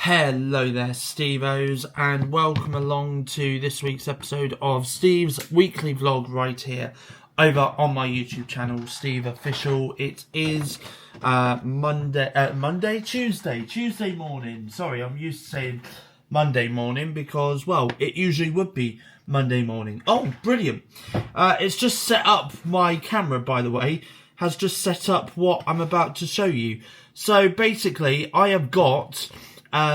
Hello there, Stevos, and welcome along to this week's episode of Steve's weekly vlog right here over on my YouTube channel, SteveOfficial. It is Tuesday morning. Sorry, I'm used to saying Monday morning because, well, it usually would be Monday morning. Oh, brilliant. It's just set up, my camera, by the way, has just set up what I'm about to show you. So basically, I have got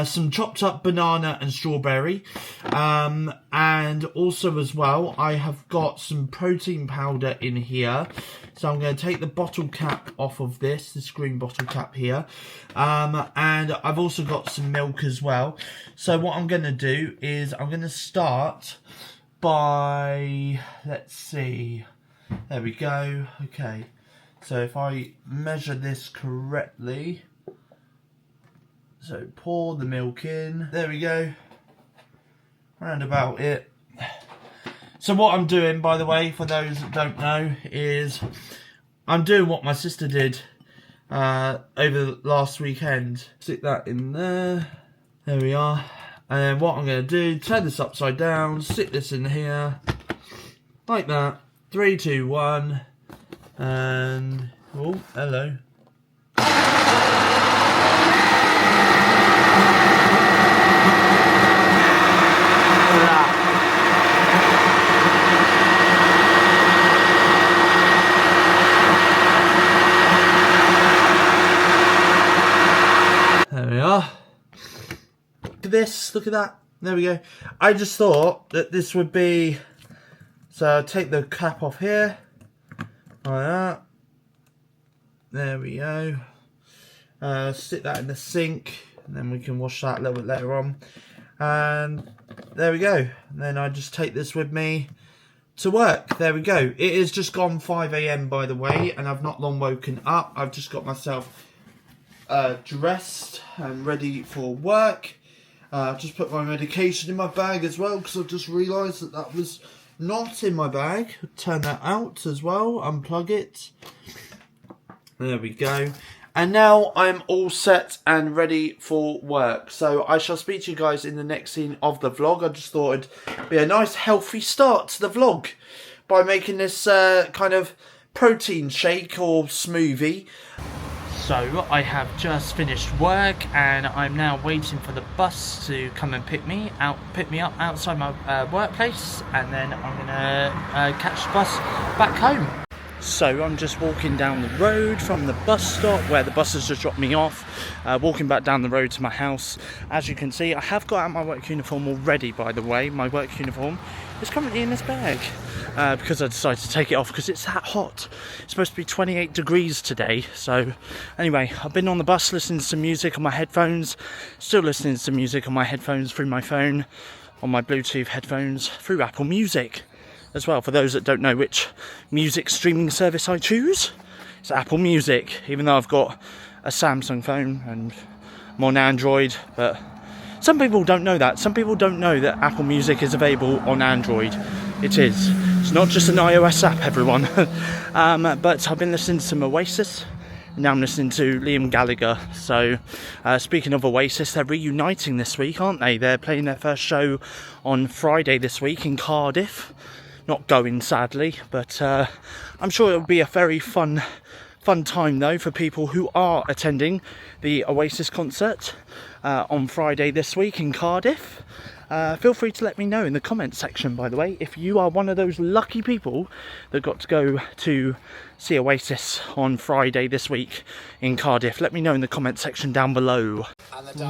some chopped up banana and strawberry, and also as well I have got some protein powder in here. So I'm going to take the bottle cap off of this green bottle cap here, and I've also got some milk as well. So what I'm going to do is I'm going to start by, let's see, there we go. Okay, so if I measure this correctly, so pour the milk in, there we go, round about it. So what I'm doing, by the way, for those that don't know, is I'm doing what my sister did over the last weekend. Stick that in there, there we are. And then what I'm going to do, turn this upside down, stick this in here, like that, 3, 2, 1, and, oh, hello. There we are. Look at this, look at that. There we go. I just thought that this would be, so I'll take the cap off here, like that. There we go. Stick that in the sink, and then we can wash that a little bit later on. And there we go. And then I just take this with me to work. There we go. It is just gone 5 AM, by the way, and I've not long woken up. I've just got myself dressed and ready for work. Just put my medication in my bag as well, because I've just realised that that was not in my bag. Turn that out as well, unplug it. There we go. And now I'm all set and ready for work. So I shall speak to you guys in the next scene of the vlog. I just thought it'd be a nice healthy start to the vlog by making this kind of protein shake or smoothie. So I have just finished work and I'm now waiting for the bus to come and pick me up outside my workplace, and then I'm gonna catch the bus back home. So I'm just walking down the road from the bus stop where the bus has just dropped me off, walking back down the road to my house. As you can see, I have got out my work uniform already, by the way. My work uniform is currently in this bag because I decided to take it off because it's that hot. It's supposed to be 28 degrees today. So anyway, I've been on the bus listening to some music on my headphones, still listening to some music on my headphones through my phone, on my Bluetooth headphones, through Apple Music as well. For those that don't know which music streaming service I choose, it's Apple Music, even though I've got a Samsung phone and I'm on Android. But some people don't know that. Some people don't know that Apple Music is available on Android. It is. It's not just an iOS app, everyone. But I've been listening to some Oasis. Now I'm listening to Liam Gallagher. So speaking of Oasis, they're reuniting this week, aren't they? They're playing their first show on Friday this week in Cardiff. Not going, sadly, but I'm sure it'll be a very fun time though for people who are attending the Oasis concert on Friday this week in Cardiff. Feel free to let me know in the comments section, by the way, if you are one of those lucky people that got to go to see Oasis on Friday this week in Cardiff. Let me know in the comment section down below.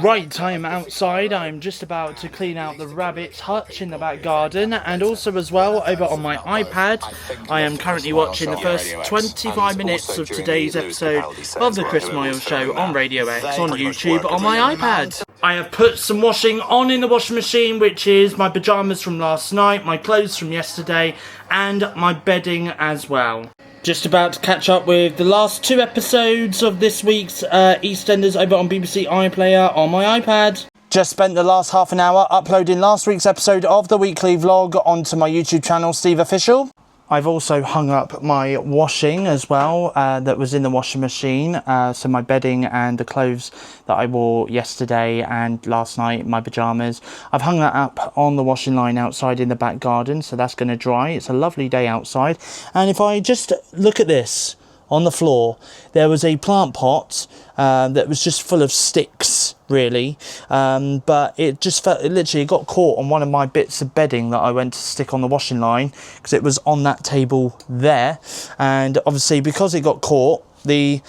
Right, I am outside. I'm just about to clean out the rabbit's hutch in the back garden, and also as well over on my iPad I am currently watching the first 25 minutes of today's episode of the Chris Moyle Show on Radio X on YouTube on my iPad. I have put some washing on in the washing machine, which is my pyjamas from last night, my clothes from yesterday, and my bedding as well. Just about to catch up with the last 2 episodes of this week's EastEnders over on BBC iPlayer on my iPad. Just spent the last half an hour uploading last week's episode of the weekly vlog onto my YouTube channel, SteveOfficial. I've also hung up my washing as well, that was in the washing machine. So my bedding and the clothes that I wore yesterday and last night, my pyjamas. I've hung that up on the washing line outside in the back garden, so that's going to dry. It's a lovely day outside. And if I just look at this, on the floor, there was a plant pot that was just full of sticks, really, but it literally got caught on one of my bits of bedding that I went to stick on the washing line, because it was on that table there. And obviously, because it got caught, the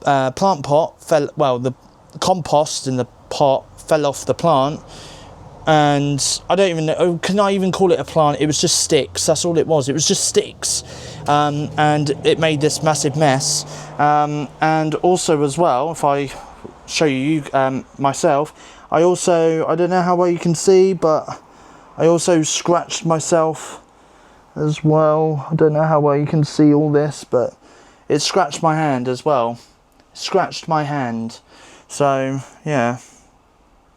plant pot fell, well, the compost in the pot fell off the plant, and I don't even know, can I even call it a plant? It was just sticks. That's all it was. It was just sticks, and it made this massive mess. And also as well, if I show you myself, I don't know how well you can see, but I also scratched myself as well. I don't know how well you can see all this, but it scratched my hand as well. Scratched my hand. So yeah,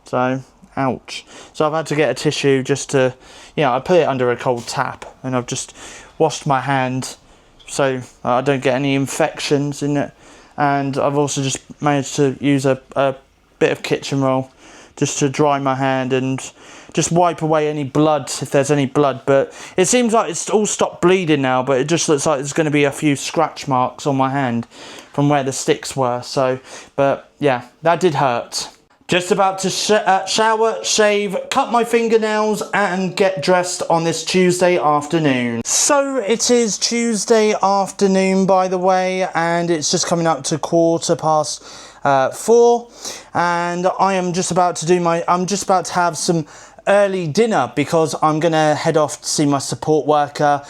so ouch. So I've had to get a tissue just to, I put it under a cold tap, and I've just washed my hand so I don't get any infections in it. And I've also just managed to use a bit of kitchen roll just to dry my hand and just wipe away any blood, if there's any blood. But it seems like it's all stopped bleeding now, but it just looks like there's going to be a few scratch marks on my hand from where the sticks were. So, but yeah, that did hurt. Just about to shower, shave, cut my fingernails and get dressed on this Tuesday afternoon. So it is Tuesday afternoon, by the way, and it's just coming up to 4:15, and I'm just about to have some early dinner because I'm going to head off to see my support worker.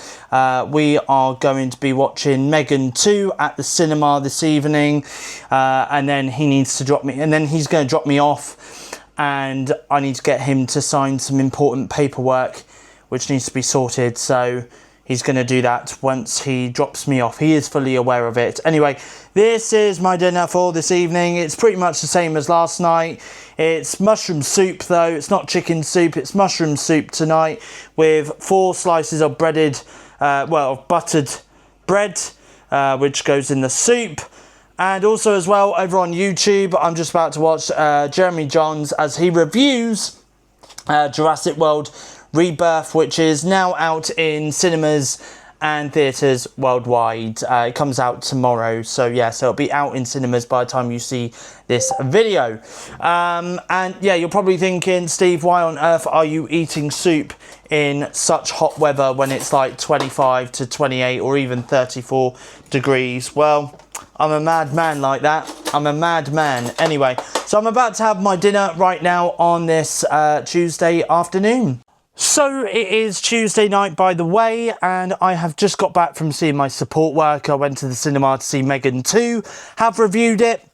We are going to be watching Megan 2 at the cinema this evening, and then he's going to drop me off, and I need to get him to sign some important paperwork which needs to be sorted. So he's going to do that once he drops me off. He is fully aware of it. Anyway, this is my dinner for this evening. It's pretty much the same as last night. It's mushroom soup, though. It's not chicken soup. It's mushroom soup tonight with 4 slices of buttered bread, which goes in the soup. And also as well, over on YouTube, I'm just about to watch Jeremy Johns as he reviews Jurassic World Rebirth, which is now out in cinemas and theatres worldwide. It comes out tomorrow, so yeah, so it'll be out in cinemas by the time you see this video. And yeah, you're probably thinking, Steve, why on earth are you eating soup in such hot weather when it's like 25 to 28 or even 34 degrees? Well, I'm a mad man like that. I'm a mad man. Anyway, so I'm about to have my dinner right now on this Tuesday afternoon. So it is Tuesday night, by the way, and I have just got back from seeing my support worker. I went to the cinema to see Megan 2, have reviewed it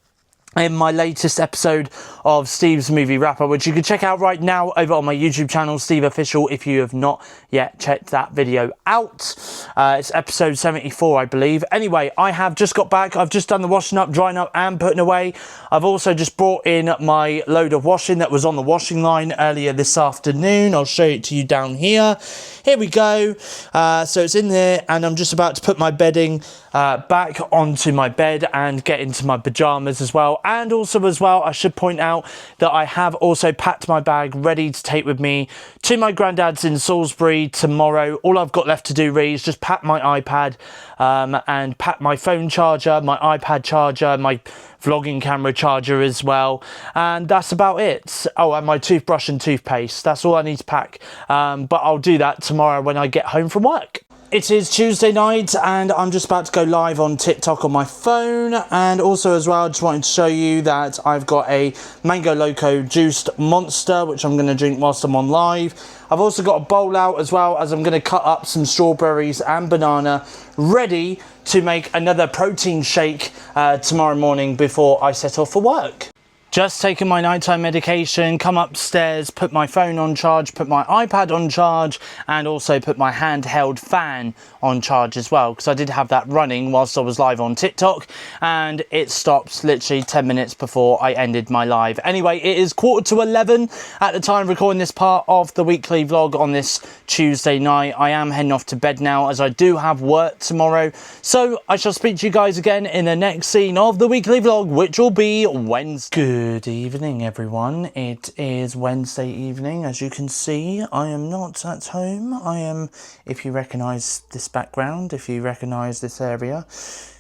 in my latest episode of Steve's Movie Wrapper, which you can check out right now over on my YouTube channel, SteveOfficial, if you have not yet checked that video out. It's episode 74, I believe. Anyway, I have just got back. I've just done the washing up, drying up and putting away. I've also just brought in my load of washing that was on the washing line earlier this afternoon. I'll show it to you down here. Here we go. So it's in there, and I'm just about to put my bedding back onto my bed and get into my pyjamas as well. And also as well, I should point out that I have also packed my bag ready to take with me to my granddad's in Salisbury tomorrow. All I've got left to do really is just pack my iPad and pack my phone charger, my iPad charger, my vlogging camera charger as well, and that's about it. Oh, and my toothbrush and toothpaste. That's all I need to pack, but I'll do that tomorrow when I get home from work. It is Tuesday night, and I'm just about to go live on TikTok on my phone. And also as well, I just wanted to show you that I've got a Mango Loco juiced monster, which I'm going to drink whilst I'm on live. I've also got a bowl out as well, as I'm going to cut up some strawberries and banana, ready to make another protein shake tomorrow morning before I set off for work. Just taken my nighttime medication, come upstairs, put my phone on charge, put my iPad on charge, and also put my handheld fan on charge as well, because I did have that running whilst I was live on TikTok, and it stopped literally 10 minutes before I ended my live. Anyway, it is 11:15 at the time of recording this part of the weekly vlog on this Tuesday night. I am heading off to bed now as I do have work tomorrow, so I shall speak to you guys again in the next scene of the weekly vlog, which will be Wednesday. Good evening, everyone. It is Wednesday evening. As you can see, I am not at home. I am, if you recognise this background, if you recognise this area,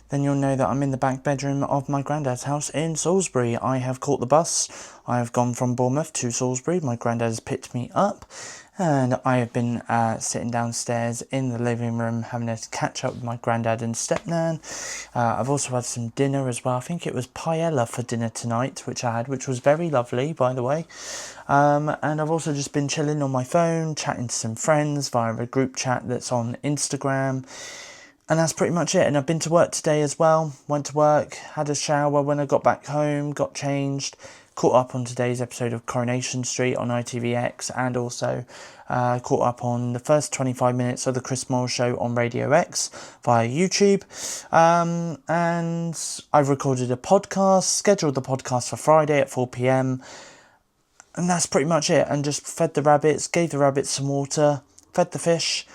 then you'll know that I'm in the back bedroom of my granddad's house in Salisbury. I have caught the bus. I have gone from Bournemouth to Salisbury. My granddad has picked me up, and I have been sitting downstairs in the living room having a catch up with my granddad and stepnan. I've also had some dinner as well. I think it was paella for dinner tonight, which I had, which was very lovely, by the way. And I've also just been chilling on my phone, chatting to some friends via a group chat that's on Instagram. And that's pretty much it. And I've been to work today as well. Went to work, had a shower when I got back home, got changed, caught up on today's episode of Coronation Street on ITVX, and also caught up on the first 25 minutes of the Chris Moore Show on Radio X via YouTube. And I've recorded a podcast, scheduled the podcast for Friday at 4 p.m. And that's pretty much it. And just fed the rabbits, gave the rabbits some water, fed the fish,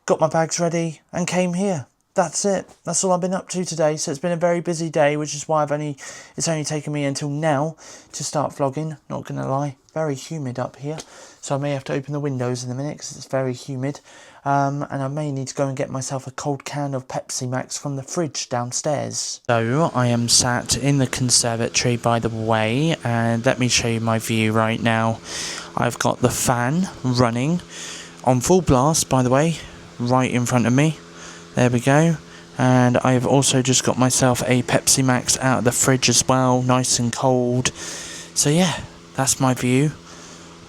got my bags ready and came here. That's it. That's all I've been up to today. So it's been a very busy day, which is why it's only taken me until now to start vlogging. Not going to lie. Very humid up here. So I may have to open the windows in a minute because it's very humid. And I may need to go and get myself a cold can of Pepsi Max from the fridge downstairs. So I am sat in the conservatory, by the way. And let me show you my view right now. I've got the fan running on full blast, by the way, right in front of me. There we go. And I've also just got myself a Pepsi Max out of the fridge as well, nice and cold. So yeah, that's my view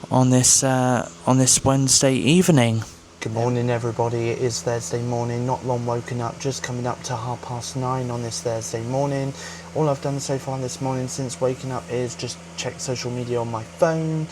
on this Wednesday evening. Good morning, everybody. It is Thursday morning, not long woken up, just coming up to 9:30 on this Thursday morning. All I've done so far this morning since waking up is just check social media on my phone.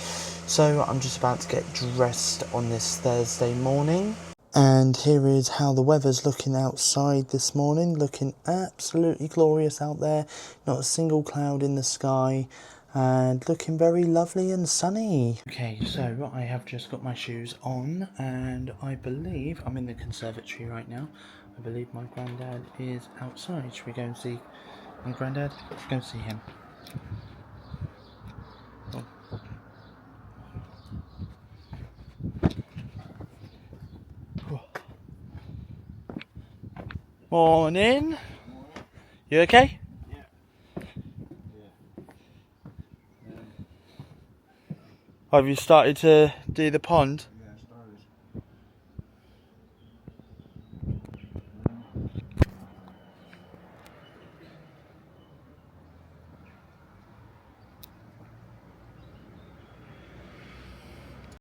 So I'm just about to get dressed on this Thursday morning. And here is how the weather's looking outside this morning. Looking absolutely glorious out there. Not a single cloud in the sky. And looking very lovely and sunny. Okay, so I have just got my shoes on. And I believe I'm in the conservatory right now. I believe my granddad is outside. Should we go and see my granddad? Let's go and see him. Oh. Morning. You okay? Yeah. Have you started to do the pond? Yeah, I started.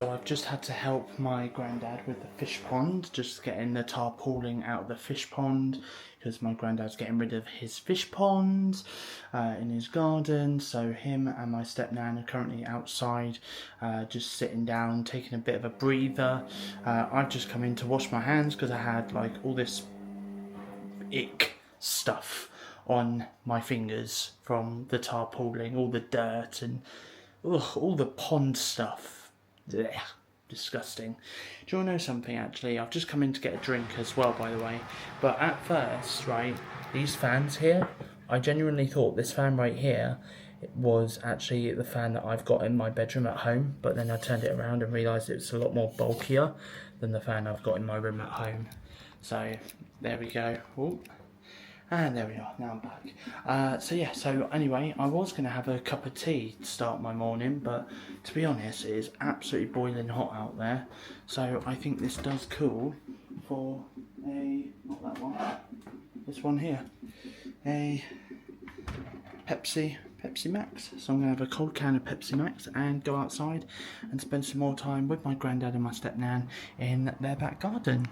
So I've just had to help my granddad with the fish pond, just getting the tarpaulin out of the fish pond, because my granddad's getting rid of his fish ponds in his garden. So him and my stepnan are currently outside, just sitting down, taking a bit of a breather. I've just come in to wash my hands because I had like all this ick stuff on my fingers from the tarpaulin, all the dirt and all the pond stuff. Blech, disgusting. Do you want to know something, actually? I've just come in to get a drink as well, by the way. But at first, right, these fans here, I genuinely thought this fan right here was actually the fan that I've got in my bedroom at home. But then I turned it around and realised it's a lot more bulkier than the fan I've got in my room at home. So, there we go. Ooh. And there we are, now I'm back. So anyway, I was going to have a cup of tea to start my morning, but to be honest, it is absolutely boiling hot out there. So I think this does cool for not that one, this one here, a Pepsi Max. So I'm going to have a cold can of Pepsi Max and go outside and spend some more time with my granddad and my stepnan in their back garden.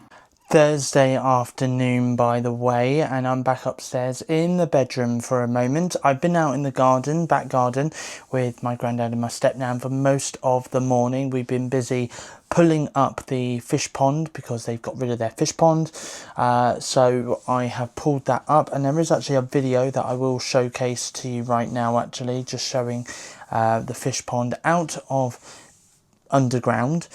Thursday afternoon, by the way, and I'm back upstairs in the bedroom for a moment. I've been out in the garden, back garden, with my granddad and my stepnan for most of the morning. We've been busy pulling up the fish pond because they've got rid of their fish pond. So I have pulled that up, and there is actually a video that I will showcase to you right now, actually, just showing the fish pond out of underground,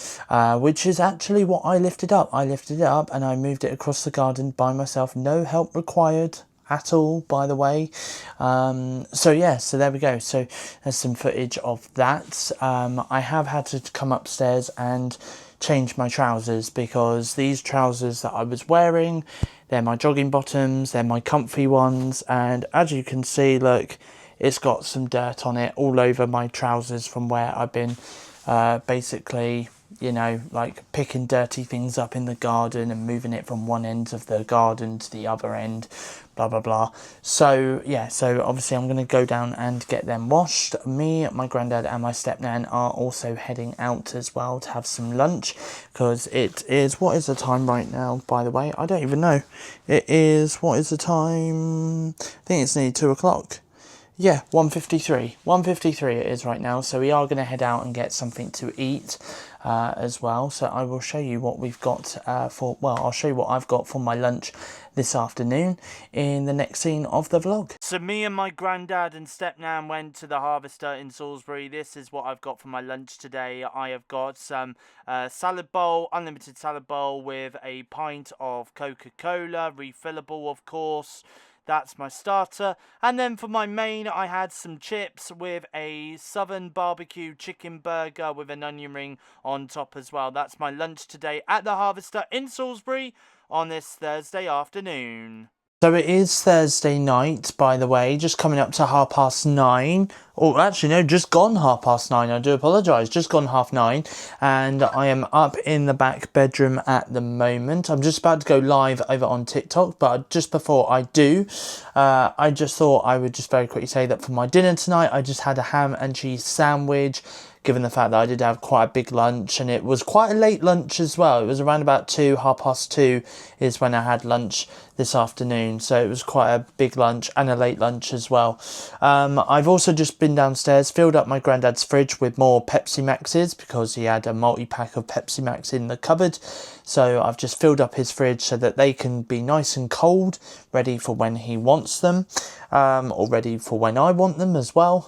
which is actually what I lifted up. I lifted it up and I moved it across the garden by myself. No help required at all, by the way. So yeah, so there we go. So there's some footage of that. I have had to come upstairs and change my trousers because these trousers that I was wearing, they're my jogging bottoms, they're my comfy ones, and as you can see, look, it's got some dirt on it all over my trousers from where I've been basically, you know, like picking dirty things up in the garden and moving it from one end of the garden to the other end, blah blah blah. So yeah, so obviously I'm going to go down and get them washed. Me, my granddad and my stepnan are also heading out as well to have some lunch, because it is, what is the time right now, by the way? I don't even know. It is, what is the time? I think it's nearly 2 o'clock. Yeah, 1:53. 1:53 it is right now. So we are going to head out and get something to eat as well. So I will show you what we've got I'll show you what I've got for my lunch this afternoon in the next scene of the vlog. So me and my granddad and stepnan went to the Harvester in Salisbury. This is what I've got for my lunch today. I have got some salad bowl, unlimited salad bowl with a pint of Coca-Cola, refillable of course. That's my starter. And then for my main, I had some chips with a southern barbecue chicken burger with an onion ring on top as well. That's my lunch today at the Harvester in Salisbury on this Thursday afternoon. So it is Thursday night, by the way, just coming up to 9:30. Or actually, no, just gone 9:30. I do apologise, just gone 9:30. And I am up in the back bedroom at the moment. I'm just about to go live over on TikTok, but just before I do, I just thought I would just very quickly say that for my dinner tonight, I just had a ham and cheese sandwich, given the fact that I did have quite a big lunch, and it was quite a late lunch as well. It was around about 2:30 is when I had lunch this afternoon, so it was quite a big lunch and a late lunch as well. I've also just been downstairs, filled up my granddad's fridge with more Pepsi Maxes because he had a multi-pack of Pepsi Max in the cupboard. So I've just filled up his fridge so that they can be nice and cold, ready for when he wants them, or ready for when I want them as well.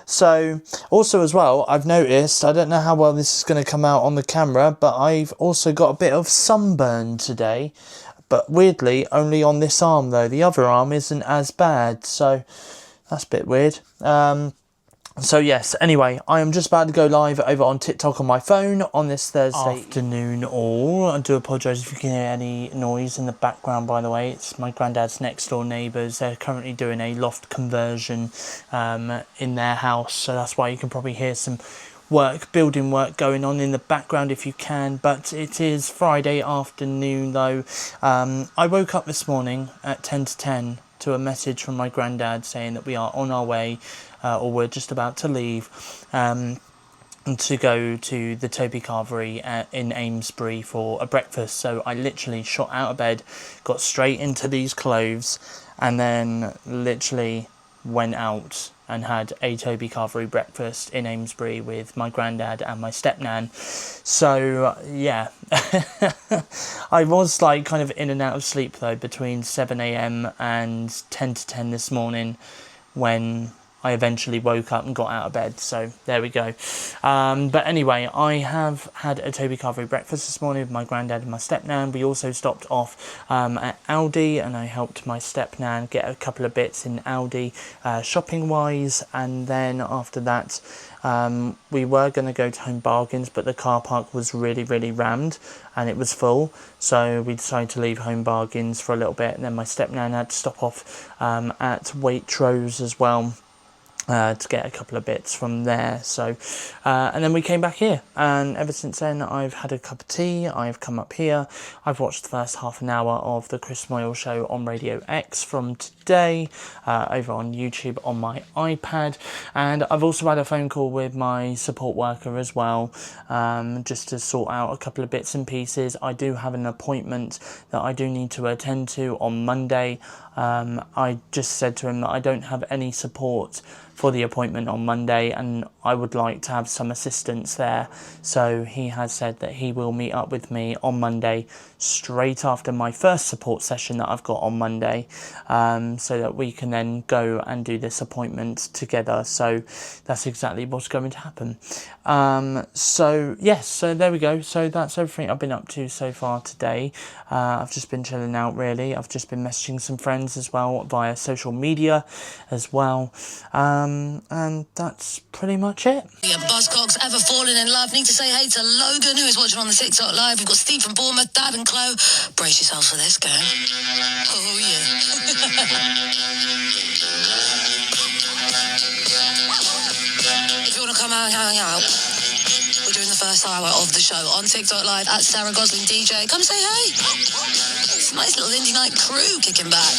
So also as well, I've noticed, I don't know how well this is going to come out on the camera, but I've also got a bit of sunburn today. But weirdly, only on this arm though. The other arm isn't as bad, so that's a bit weird. So yes, anyway, I am just about to go live over on TikTok on my phone on this Thursday afternoon all. I do apologise if you can hear any noise in the background, by the way. It's my granddad's next door neighbours. They're currently doing a loft conversion in their house, so that's why you can probably hear some building work going on in the background if you can. But it is Friday afternoon though. I woke up this morning at 10 to 10 to a message from my granddad saying that we are on our way, or we're just about to leave, to go to the Toby Carvery in Amesbury for a breakfast. So I literally shot out of bed, got straight into these clothes, and then literally went out and had a Toby Carvery breakfast in Amesbury with my granddad and my stepnan. So yeah, I was like kind of in and out of sleep though between 7 a.m. and 10 to 10 this morning when I eventually woke up and got out of bed. So there we go. But anyway, I have had a Toby Carvery breakfast this morning with my granddad and my stepnan. We also stopped off at Aldi, and I helped my stepnan get a couple of bits in Aldi shopping wise. And then after that, we were going to go to Home Bargains, but the car park was really rammed and it was full. So we decided to leave Home Bargains for a little bit. And then my stepnan had to stop off at Waitrose as well, to get a couple of bits from there. So and then we came back here, and ever since then I've had a cup of tea, I've come up here, I've watched the first half an hour of the Chris Moyle show on Radio X from today over on YouTube on my iPad, and I've also had a phone call with my support worker as well, just to sort out a couple of bits and pieces. I do have an appointment that I do need to attend to on Monday. I just said to him that I don't have any support for the appointment on Monday, and I would like to have some assistance there. So he has said that he will meet up with me on Monday straight after my first support session that I've got on Monday, so that we can then go and do this appointment together. So that's exactly what's going to happen. So yes, so there we go. So that's everything I've been up to so far today. I've just been chilling out really. I've just been messaging some friends as well via social media as well. And that's pretty much it. Yeah, Buzzcocks, ever fallen in love? Need to say hey to Logan, who is watching on the TikTok live. We've got Steve from Bournemouth, Dad and Chloe. Brace yourselves for this, gang. Oh, yeah. If you want to come out and hang out, we're doing the first hour of the show on TikTok live at Sarah Gosling DJ. Come say hey. It's a nice little indie night crew kicking back.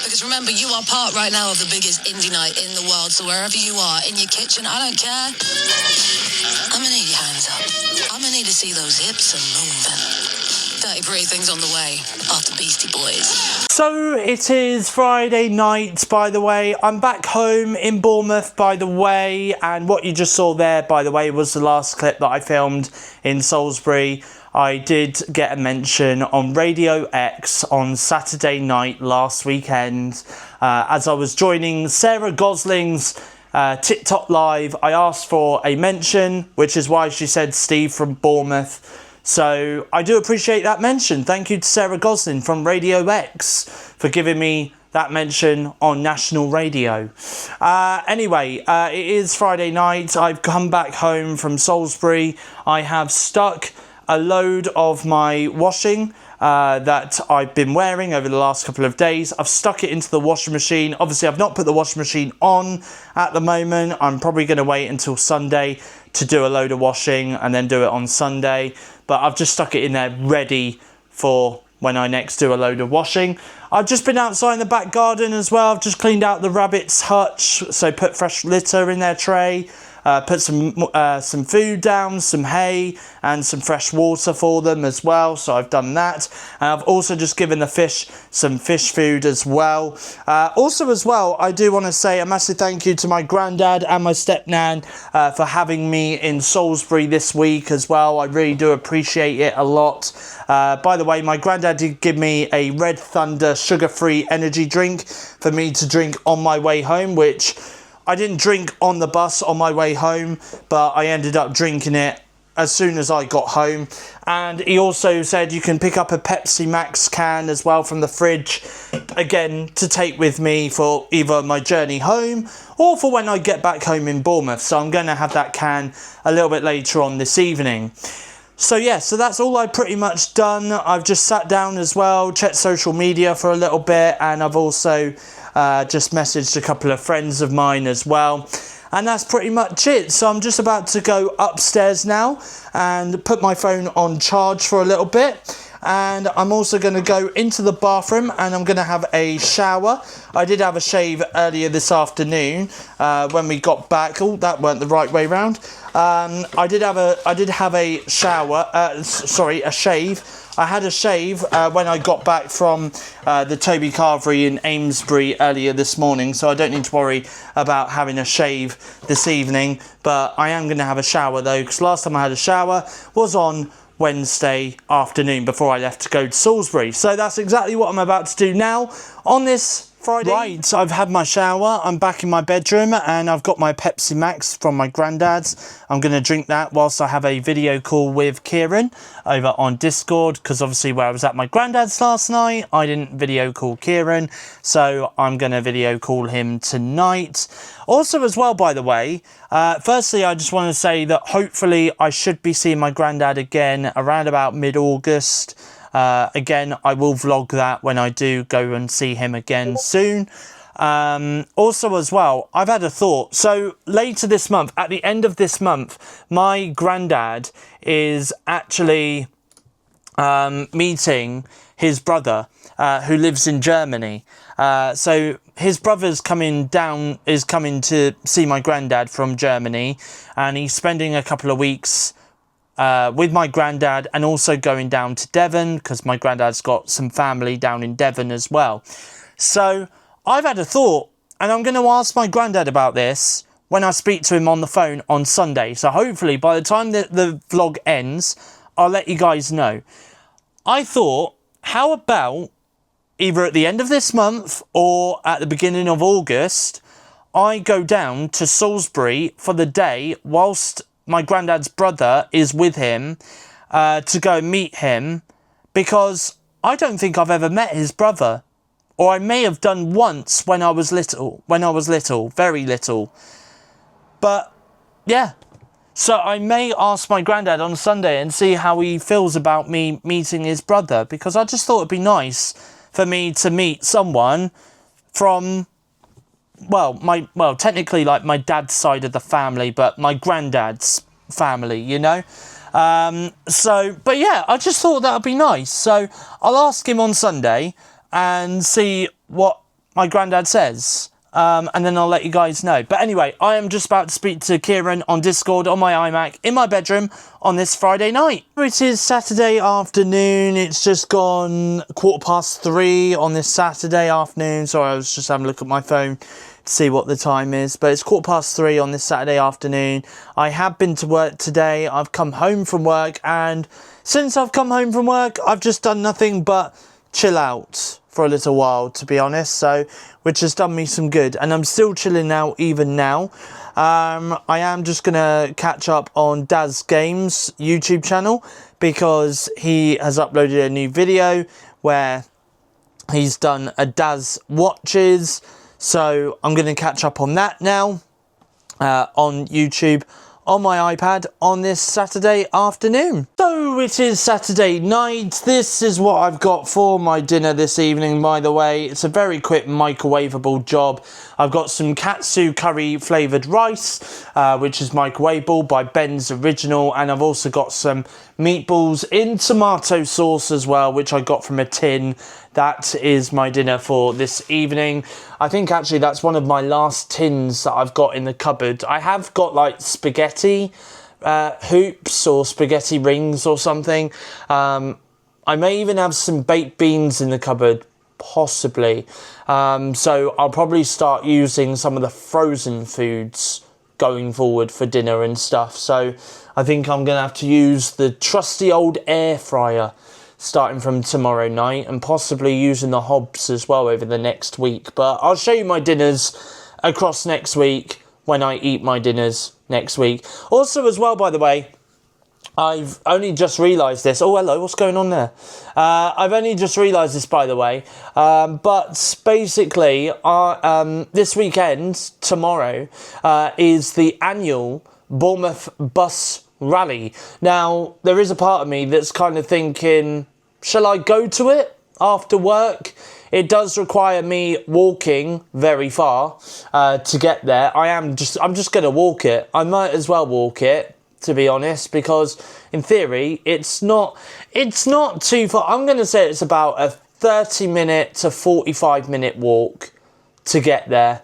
Because remember, you are part right now of the biggest indie night in the world. So wherever you are, in your kitchen, I don't care. I'm going to need your hands up. I'm going to need to see those hips and moving. Dirty pretty things on the way after Beastie Boys. So it is Friday night, by the way. I'm back home in Bournemouth, by the way. And what you just saw there, by the way, was the last clip that I filmed in Salisbury. I did get a mention on Radio X on Saturday night last weekend. As I was joining Sarah Gosling's TikTok live, I asked for a mention, which is why she said Steve from Bournemouth. So I do appreciate that mention. Thank you to Sarah Gosling from Radio X for giving me that mention on national radio. Anyway, it is Friday night. I've come back home from Salisbury. I have stuck a load of my washing that I've been wearing over the last couple of days. I've stuck it into the washing machine. Obviously, I've not put the washing machine on at the moment. I'm probably going to wait until Sunday to do a load of washing and then do it on Sunday. But I've just stuck it in there ready for when I next do a load of washing. I've just been outside in the back garden as well. I've just cleaned out the rabbit's hutch, so put fresh litter in their tray. Put some food down, some hay and some fresh water for them as well. So I've done that. And I've also just given the fish some fish food as well. Also as well, I do want to say a massive thank you to my granddad and my stepnan for having me in Salisbury this week as well. I really do appreciate it a lot. By the way, my granddad did give me a Red Thunder sugar-free energy drink for me to drink on my way home, which I didn't drink on the bus on my way home, but I ended up drinking it as soon as I got home. And he also said you can pick up a Pepsi Max can as well from the fridge, again, to take with me for either my journey home or for when I get back home in Bournemouth. So I'm going to have that can a little bit later on this evening. So yeah, so that's all I've pretty much done. I've just sat down as well, checked social media for a little bit, and I've also just messaged a couple of friends of mine as well. And that's pretty much it. So I'm just about to go upstairs now and put my phone on charge for a little bit. And I'm also going to go into the bathroom and I'm going to have a shower. I did have a shave earlier this afternoon when we got back. Oh, that weren't the right way round. I did have a shave. I had a shave when I got back from the Toby Carvery in Amesbury earlier this morning, so I don't need to worry about having a shave this evening. But I am going to have a shower though, because last time I had a shower was on Wednesday afternoon before I left to go to Salisbury. So that's exactly what I'm about to do now on this Friday. Right, I've had my shower, I'm back in my bedroom and I've got my Pepsi Max from my granddad's. I'm going to drink that whilst I have a video call with Kieran over on Discord, because obviously where I was at my granddad's last night, I didn't video call Kieran, so I'm going to video call him tonight. Also as well, by the way, firstly I just want to say that hopefully I should be seeing my granddad again around about mid-August. Again, I will vlog that when I do go and see him again soon. Also as well, I've had a thought. So later this month, at the end of this month, my granddad is actually meeting his brother who lives in Germany. So his brother's coming to see my granddad from Germany, and he's spending a couple of weeks with my granddad and also going down to Devon because my granddad's got some family down in Devon as well. So I've had a thought, and I'm going to ask my granddad about this when I speak to him on the phone on Sunday. So hopefully by the time the vlog ends, I'll let you guys know. I thought, how about either at the end of this month or at the beginning of August, I go down to Salisbury for the day whilst my granddad's brother is with him to go meet him, because I don't think I've ever met his brother. Or I may have done once when I was little, very little. But, yeah. So I may ask my granddad on Sunday and see how he feels about me meeting his brother, because I just thought it'd be nice for me to meet someone from, technically like my dad's side of the family, but my granddad's family, you know? But yeah, I just thought that would be nice. So I'll ask him on Sunday and see what my granddad says. And then I'll let you guys know. But anyway, I am just about to speak to Kieran on Discord on my iMac in my bedroom on this Friday night. It is Saturday afternoon. It's just gone 3:15 on this Saturday afternoon. Sorry, I was just having a look at my phone to see what the time is. But it's 3:15 on this Saturday afternoon. I have been to work today. I've come home from work. And since I've come home from work, I've just done nothing but chill out for a little while, to be honest, so which has done me some good, and I'm still chilling out even now. I am just gonna catch up on Daz Games YouTube channel, because he has uploaded a new video where he's done a Daz watches, so I'm gonna catch up on that now on YouTube on my iPad on this Saturday afternoon. So it is Saturday night. This is what I've got for my dinner this evening, by the way. It's a very quick microwavable job. I've got some katsu curry flavoured rice, which is microwavable by Ben's Original, and I've also got some meatballs in tomato sauce as well, which I got from a tin. That is my dinner for this evening. I think actually that's one of my last tins that I've got in the cupboard. I have got like spaghetti hoops or spaghetti rings or something. I may even have some baked beans in the cupboard, possibly. So I'll probably start using some of the frozen foods going forward for dinner and stuff. So I think I'm going to have to use the trusty old air fryer starting from tomorrow night, and possibly using the hobs as well over the next week. But I'll show you my dinners across next week when I eat my dinners next week. Also as well, by the way, I've only just realised this. Oh, hello, what's going on there? I've only just realised this, by the way. But basically, this weekend, tomorrow, is the annual Bournemouth Bus Rally. Now, there is a part of me that's kind of thinking, shall I go to it after work? It does require me walking very far to get there. I'm just going to walk it. I might as well walk it, to be honest, because in theory, it's not too far. I'm going to say it's about a 30-minute to 45-minute walk to get there,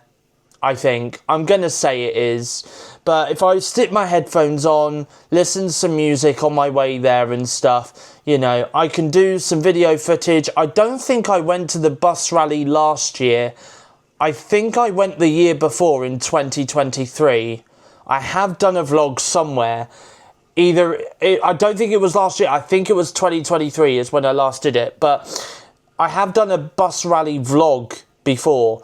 I think. I'm going to say it is. But if I stick my headphones on, listen to some music on my way there and stuff, you know, I can do some video footage. I don't think I went to the bus rally last year. I think I went the year before in 2023. I have done a vlog somewhere. I don't think it was last year. I think it was 2023 is when I last did it. But I have done a bus rally vlog before.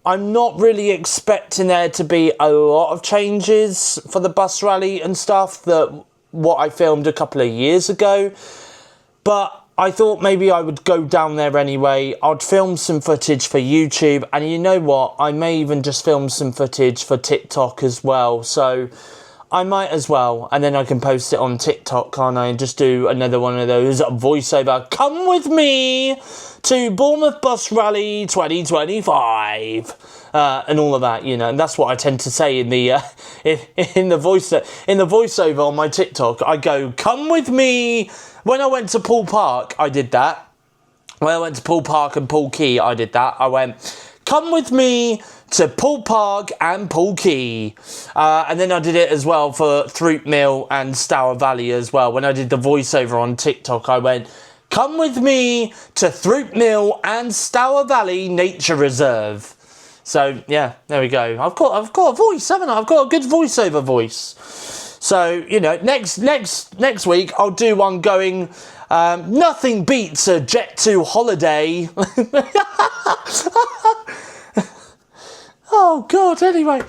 I'm not really expecting there to be a lot of changes for the bus rally and stuff that what I filmed a couple of years ago. But I thought maybe I would go down there anyway. I'd film some footage for YouTube. And you know what? I may even just film some footage for TikTok as well. So I might as well, and then I can post it on TikTok, can't I? And just do another one of those voiceover. Come with me to Bournemouth Bus Rally 2025, and all of that, you know. And that's what I tend to say in the voiceover on my TikTok. I go, "Come with me." When I went to Poole Park, I did that. When I went to Poole Park and Poole Quay, I did that. I went, "Come with me to Poole Park and Poole Quay." And then I did it as well for Throop Mill and Stour Valley as well. When I did the voiceover on TikTok, I went, "Come with me to Throop Mill and Stour Valley Nature Reserve." So yeah, there we go. I've got a voice, haven't I? I've got a good voiceover voice. So, you know, next week I'll do one going, "Nothing beats a Jet2 holiday." Oh God, anyway.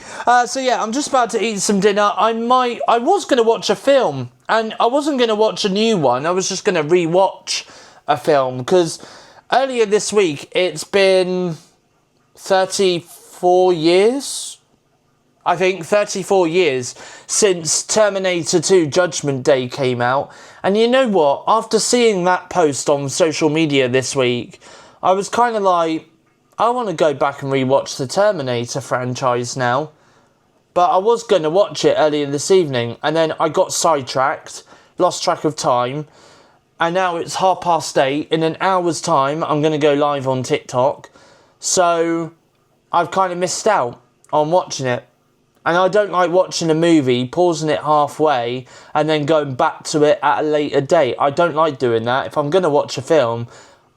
So yeah, I'm just about to eat some dinner. I was going to watch a film, and I wasn't going to watch a new one. I was just going to re-watch a film, because earlier this week, it's been 34 years, I think, 34 years since Terminator 2 Judgment Day came out. And you know what? After seeing that post on social media this week, I was kind of like, I want to go back and rewatch the Terminator franchise now. But I was going to watch it earlier this evening, and then I got sidetracked, lost track of time, and now it's 8:30. In an hour's time, I'm going to go live on TikTok. So I've kind of missed out on watching it. And I don't like watching a movie, pausing it halfway, and then going back to it at a later date. I don't like doing that. If I'm going to watch a film,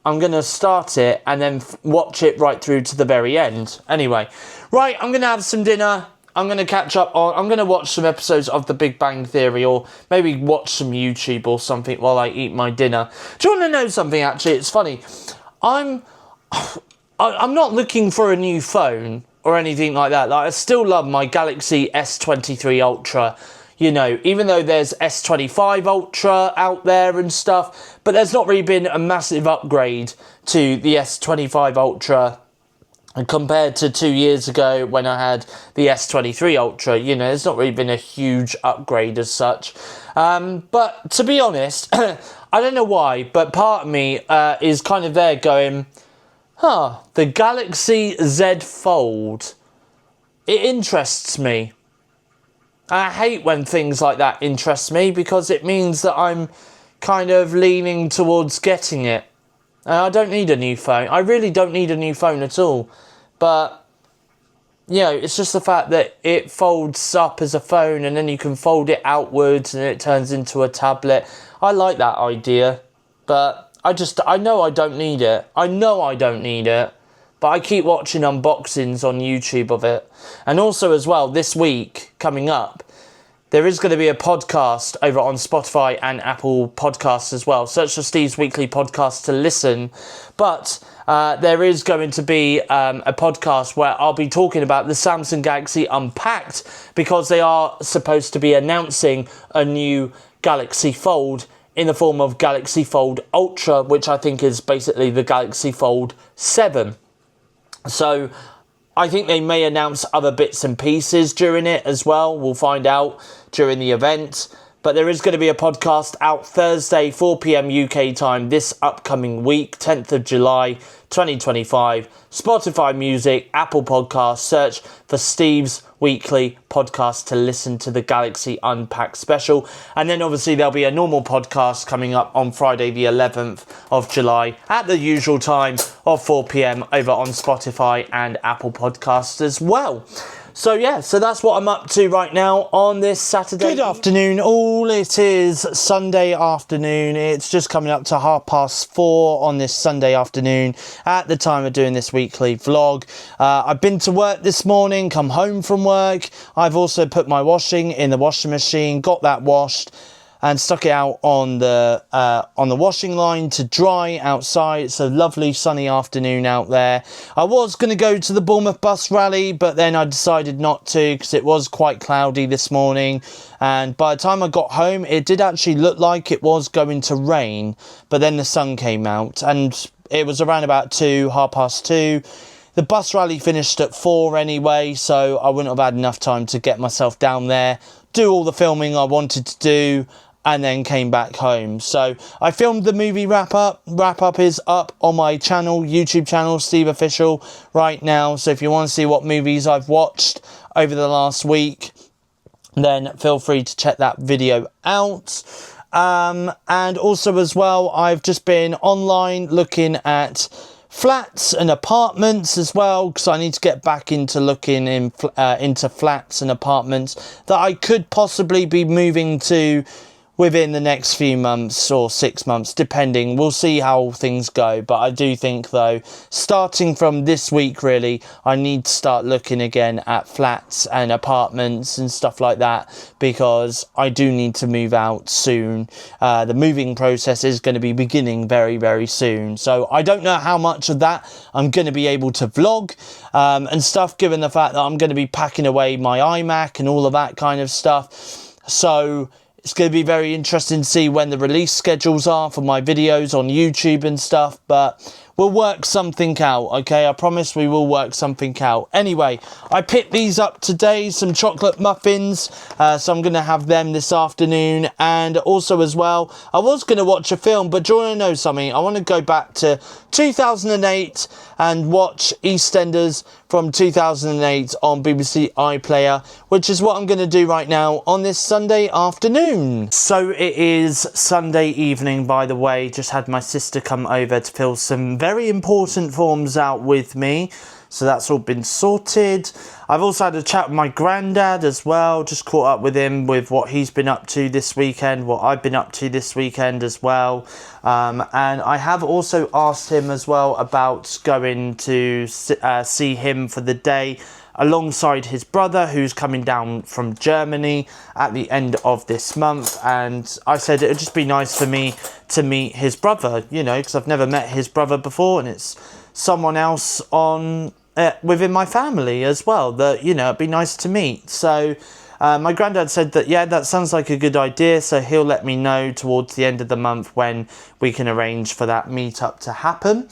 I'm going to start it and then watch it right through to the very end. Anyway, right, I'm going to have some dinner. I'm going to catch up on... I'm going to watch some episodes of The Big Bang Theory, or maybe watch some YouTube or something while I eat my dinner. Do you want to know something, actually? It's funny. I'm not looking for a new phone or anything like that. Like, I still love my Galaxy S23 Ultra. You know, even though there's S25 Ultra out there and stuff, but there's not really been a massive upgrade to the S25 Ultra compared to 2 years ago when I had the S23 Ultra. You know, there's not really been a huge upgrade as such. But to be honest, I don't know why, but part of me is kind of there going, the Galaxy Z Fold. It interests me. I hate when things like that interest me, because it means that I'm kind of leaning towards getting it. And I don't need a new phone. I really don't need a new phone at all. But, you know, it's just the fact that it folds up as a phone, and then you can fold it outwards and it turns into a tablet. I like that idea. But I know I don't need it. I know I don't need it. But I keep watching unboxings on YouTube of it. And also as well, this week, coming up, there is going to be a podcast over on Spotify and Apple Podcasts as well. Search for Steve's Weekly Podcast to listen. But there is going to be a podcast where I'll be talking about the Samsung Galaxy Unpacked, because they are supposed to be announcing a new Galaxy Fold in the form of Galaxy Fold Ultra, which I think is basically the Galaxy Fold 7. So I think they may announce other bits and pieces during it as well. We'll find out during the event. But there is going to be a podcast out Thursday, 4 p.m. UK time this upcoming week, 10th of July, 2025. Spotify Music, Apple Podcasts, search for Steve's Weekly Podcast to listen to the Galaxy Unpacked special. And then obviously there'll be a normal podcast coming up on Friday the 11th of July at the usual time of 4 p.m. over on Spotify and Apple Podcasts as well. So yeah, so that's what I'm up to right now on this Saturday. Good afternoon all. It is Sunday afternoon. It's just coming up to 4:30 on this Sunday afternoon at the time of doing this weekly vlog. I've been to work this morning, come home from work. I've also put my washing in the washing machine, got that washed, and stuck it out on the washing line to dry outside. It's a lovely sunny afternoon out there. I was going to go to the Bournemouth bus rally, but then I decided not to because it was quite cloudy this morning. And by the time I got home, it did actually look like it was going to rain, but then the sun came out and it was around about 2:30. the bus rally finished at 4 anyway, so I wouldn't have had enough time to get myself down there, do all the filming I wanted to do, and then came back home. So I filmed the movie wrap up. Wrap up is up on my channel, YouTube channel, SteveOfficial, right now. So if you want to see what movies I've watched over the last week, then feel free to check that video out. And also as well, I've just been online looking at flats and apartments as well, because I need to get back into looking into flats and apartments that I could possibly be moving to within the next few months or 6 months, depending. We'll see how things go. But I do think, though, starting from this week, really, I need to start looking again at flats and apartments and stuff like that, because I do need to move out soon. The moving process is going to be beginning very, very soon. So I don't know how much of that I'm going to be able to vlog and stuff, given the fact that I'm going to be packing away my iMac and all of that kind of stuff. So it's going to be very interesting to see when the release schedules are for my videos on YouTube and stuff, but we'll work something out, okay? I promise we will work something out. Anyway, I picked these up today, some chocolate muffins, so I'm going to have them this afternoon. And also as well, I was going to watch a film, but do you want to know something? I want to go back to 2008 and watch EastEnders from 2008 on BBC iPlayer, which is what I'm going to do right now on this Sunday afternoon. So it is Sunday evening, by the way. Just had my sister come over to fill some very important forms out with me. So that's all been sorted. I've also had a chat with my granddad as well. Just caught up with him with what he's been up to this weekend, what I've been up to this weekend as well. And I have also asked him as well about going to see him for the day alongside his brother, who's coming down from Germany at the end of this month. And I said it would just be nice for me to meet his brother, you know, because I've never met his brother before, and it's someone else on within my family as well that, you know, it'd be nice to meet. So my granddad said that, yeah, that sounds like a good idea, so he'll let me know towards the end of the month when we can arrange for that meetup to happen.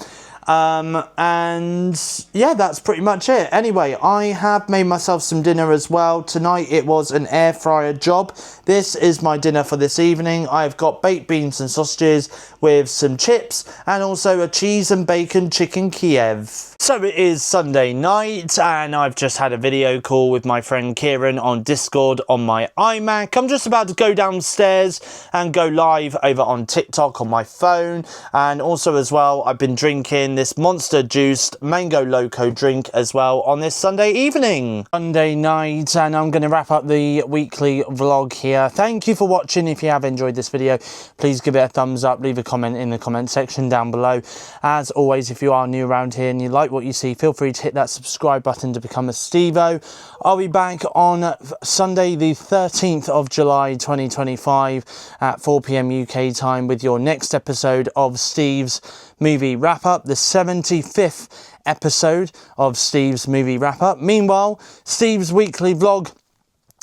And yeah, that's pretty much it. Anyway, I have made myself some dinner as well. Tonight it was an air fryer job. This is my dinner for this evening. I've got baked beans and sausages with some chips and also a cheese and bacon chicken Kiev. So it is Sunday night and I've just had a video call with my friend Kieran on Discord on my iMac. I'm just about to go downstairs and go live over on TikTok on my phone. And also as well, I've been drinking this Monster juiced mango loco drink as well on this Sunday evening. Sunday night, and I'm going to wrap up the weekly vlog here. Thank you for watching. If you have enjoyed this video, please give it a thumbs up, leave a comment in the comment section down below. As always, if you are new around here and you like what you see, feel free to hit that subscribe button to become a Stevo. I'll be back on Sunday the 13th of July 2025 at 4 PM UK time with your next episode of Steve's movie wrap up, the 75th episode of Steve's movie wrap up. Meanwhile, Steve's weekly vlog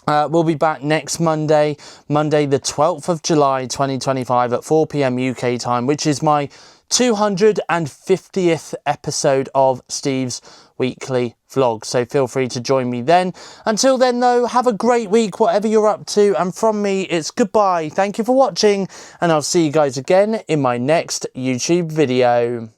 we'll be back next Monday, the 12th of July 2025 at 4 PM UK time, which is my 250th episode of Steve's weekly vlog. So feel free to join me then. Until then, though, have a great week, whatever you're up to. And from me, it's goodbye. Thank you for watching, and I'll see you guys again in my next YouTube video.